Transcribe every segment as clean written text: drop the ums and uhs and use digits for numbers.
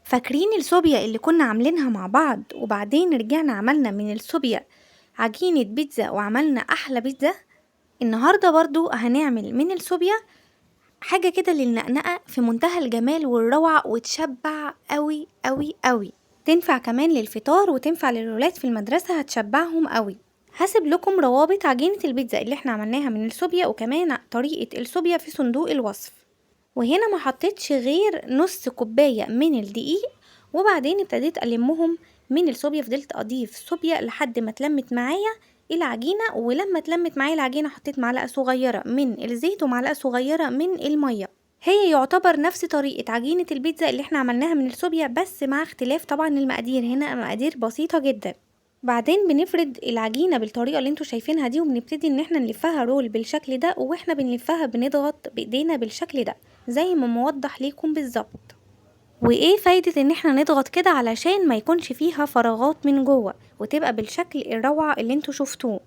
فاكرين الصوبيا اللي كنا عاملينها مع بعض وبعدين رجعنا عملنا من الصوبيا عجينة بيتزا وعملنا أحلى بيتزا؟ النهاردة برضو هنعمل من الصوبيا حاجة كده للنقنقة في منتهى الجمال والروعة وتشبع قوي قوي قوي. تنفع كمان للفطار وتنفع للولاد في المدرسة، هتشبعهم قوي. هسيب لكم روابط عجينة البيتزا اللي احنا عملناها من الصوبيا وكمان طريقة الصوبيا في صندوق الوصف. وهنا ما حطيتش غير نص كوباية من الدقيق، وبعدين ابتديت ألمهم من الصوبيا. فضلت أضيف صوبيا لحد ما اتلمت معايا العجينة، ولما اتلمت معايا العجينة حطيت معلقة صغيرة من الزيت ومعلقة صغيرة من المية. هي يعتبر نفس طريقة عجينة البيتزا اللي احنا عملناها من الصوبيا، بس مع اختلاف طبعا المقادير. هنا مقادير بسيطة جدا. بعدين بنفرد العجينة بالطريقة اللي انتوا شايفينها دي، وبنبتدي ان احنا نلفها رول بالشكل ده، واحنا بنلفها بنضغط بايدينا بالشكل ده زي ما موضح ليكم بالظبط. وايه فايدة ان احنا نضغط كده؟ علشان ما يكونش فيها فراغات من جوه وتبقى بالشكل الروعة اللي انتوا شفتوه.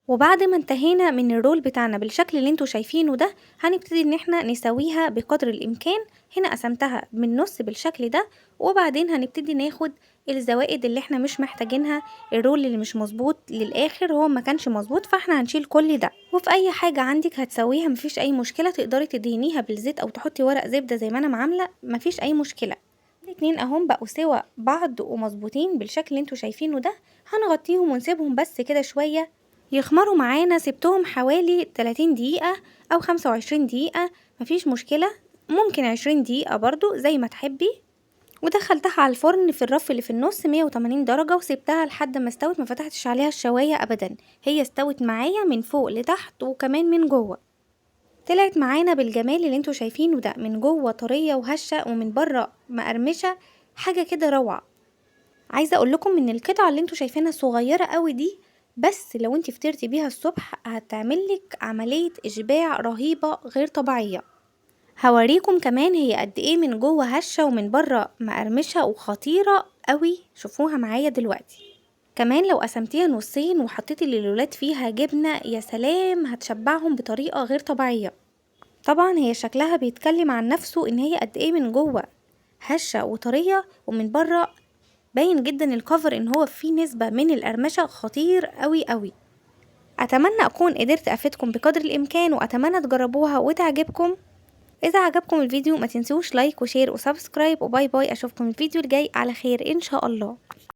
وبعد ما انتهينا من الرول بتاعنا بالشكل اللي انتوا شايفينه ده، هنبتدي ان احنا نسويها بقدر الامكان. هنا قسمتها من نص بالشكل ده، وبعدين هنبتدي ناخد الزوائد اللي احنا مش محتاجينها. الرول اللي مش مظبوط للاخر هو ما كانش مظبوط، فاحنا هنشيل كل ده. وفي اي حاجة عندك هتسويها مفيش اي مشكلة، تقدري تدهنيها بالزيت او تحطي ورق زبدة زي ما انا عاملة، مفيش اي مشكلة. الاتنين اهم بقوا سوا بعض ومظبوطين بالشكل اللي انتوا شايفينه ده. هنغطيهم ونسيبهم بس كده شوية يخمروا معانا. سبتهم حوالي 30 دقيقة أو 25 دقيقة، مفيش مشكلة، ممكن 20 دقيقة برضو زي ما تحبي. ودخلتها على الفرن في الرف اللي في النص 180 درجة، وسبتها لحد ما استوت. ما فتحتش عليها الشواية أبدا، هي استوت معايا من فوق لتحت وكمان من جوه. طلعت معانا بالجمال اللي انتوا شايفينه ده، من جوه طرية وهشة ومن بره مقرمشة، حاجة كده روعة. عايزه اقول لكم ان القطعه اللي انتوا شايفينها صغيره قوي دي، بس لو انتي فطرتي بيها الصبح هتعملك عمليه اشباع رهيبه غير طبيعيه. هوريكم كمان هي قد ايه من جوه هشه ومن بره مقرمشه وخطيره قوي. شوفوها معايا دلوقتي. كمان لو قسمتيها نصين وحطيتي للولاد فيها جبنه، يا سلام، هتشبعهم بطريقه غير طبيعيه. طبعا هي شكلها بيتكلم عن نفسه ان هي قد ايه من جوه هشه وطريه، ومن بره باين جدا الكفر ان هو فيه نسبة من القرمشة خطير قوي قوي. اتمنى اكون قدرت افيدكم بقدر الامكان، واتمنى تجربوها وتعجبكم. اذا عجبكم الفيديو ما تنسوش لايك وشير وسبسكرايب، وباي باي. اشوفكم الفيديو الجاي على خير ان شاء الله.